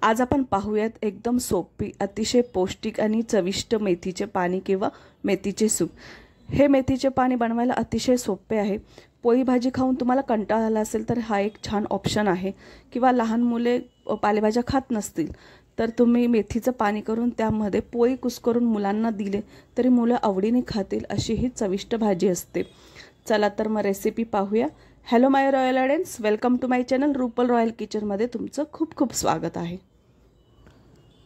आज आपण पाहूयात एकदम सोपी, अतिशय पौष्टिक आणि चविष्ट मेथीचे पाणी किंवा मेथीचे सूप। हे मेथीचे पाणी बनवायला अतिशय सोपे आहे। पोळी भाजी खाऊन तुम्हाला कंटाळा आला असेल तर हा एक छान ऑप्शन आहे, किंवा लहान मुले पालेभाज्या खात नसतील तर तुम्ही मेथीचं पाणी करून त्यामध्ये पोळी कुस्करून मुलांना दिले तरी मुलं आवडीने खातील, अशी ही चविष्ट भाजी असते। चला तर मग रेसिपी पाहूया। Hello my royal audience, welcome to my channel Rupal Royal किचनमध्ये तुमचं खूप खूप स्वागत आहे।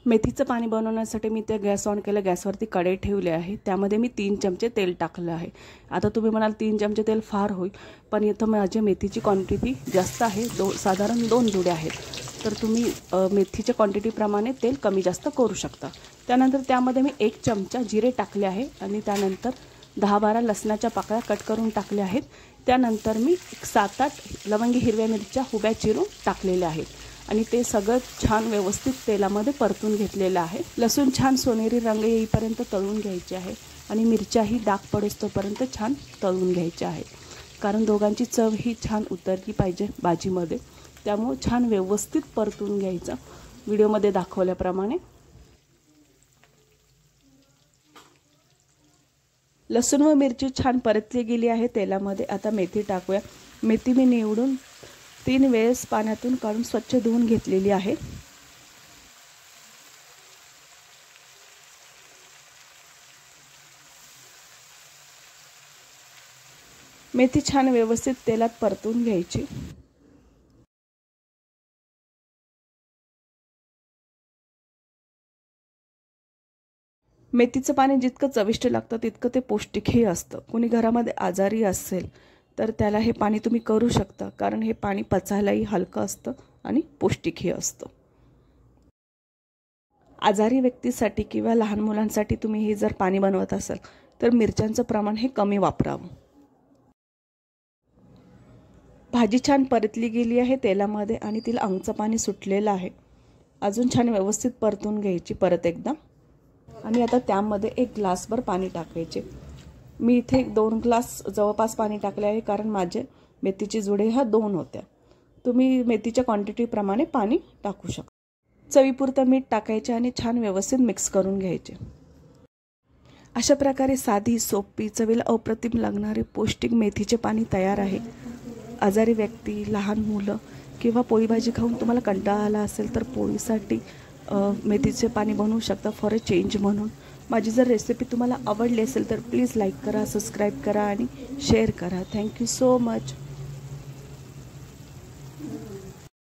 मेथीचं पाणी बनवण्यासाठी मी ते गॅस ऑन केलं, गॅसवरती कढई ठेवली आहे। त्यामध्ये मी 3 चमचे तेल टाकलं आहे। आता तुम्ही म्हणाल 3 चमचे तेल फार होईल, पण इथं माझी मेथीची क्वांटिटी जास्त आहे, साधारण 2 जुड्या आहेत, तर तुम्ही मेथीच्या क्वांटिटीप्रमाणे तेल कमी जास्त करू शकता। त्यानंतर त्यामध्ये मी 1 चमचा जिरे टाकले आहे आणि त्यानंतर 10-12 लसणाच्या पाकळ्या कट करून टाकल्या आहेत। त्यानंतर मी 7-8 लवंगी हिरव्या मिरच्या उभ्या चिरून टाकलेल्या आहेत आणि ते सगळं छान व्यवस्थित तेलामध्ये परतून घेतलेलं आहे। लसूण छान सोनेरी रंग येईपर्यंत तळून घ्यायचे आहे आणि मिरच्याही डाग पडोस्तोपर्यंत छान तळून घ्यायच्या आहेत, कारण दोघांची चव ही छान उतरली पाहिजे भाजीमध्ये, त्यामुळे छान व्यवस्थित परतून घ्यायचं व्हिडिओमध्ये दाखवल्याप्रमाणे। लसूण व मिरची छान परतली गेली आहे तेलामध्ये। आता मेथी टाकूया। मेथी मी निवडून 3 वेळेस पाण्यातून काढून स्वच्छ धुवून घेतलेली आहे। मेथी छान व्यवस्थित तेलात परतून घ्यायची। मेथीचं पाणी जितकं चविष्ट लागतं तितकं ते पौष्टिकही असतं। कोणी घरामध्ये आजारी असेल तर त्याला हे पाणी तुम्ही करू शकता, कारण हे पाणी पचायलाही हलकं असतं आणि पौष्टिकही असतं। आजारी व्यक्तीसाठी किंवा लहान मुलांसाठी तुम्ही हे जर पाणी बनवत असाल तर मिरच्यांचं प्रमाण हे कमी वापरावं। भाजी छान परतली गेली आहे तेलामध्ये आणि तिला अंगचं पाणी सुटलेलं आहे। अजून छान व्यवस्थित परतून घ्यायची परत एकदा, आणि आता त्यामध्ये 1 ग्लासभर पाणी टाकायचे। मी इथे 2 ग्लास जवळपास पाणी टाकले आहे, कारण माझे मेथीची जुडे ह्या 2 होत्या। तुम्ही मेथीच्या क्वांटिटीप्रमाणे पाणी टाकू शकता। चवीपुरतं मीठ टाकायचे आणि छान व्यवस्थित मिक्स करून घ्यायचे। अशा प्रकारे साधी, सोपी, चवीला अप्रतिम लागणारे पौष्टिक मेथीचे पाणी तयार आहे। आजारी व्यक्ती, लहान मुलं किंवा पोळी भाजी खाऊन तुम्हाला कंटाळा आला असेल तर पोळीसाठी मेथीचे पाणी बनवू शकता फॉर अ चेंज म्हणून। माझी जर रेसिपी तुम्हाला आवडली असेल तर प्लीज लाईक करा, सबस्क्राईब करा आणि शेअर करा। Thank you so much.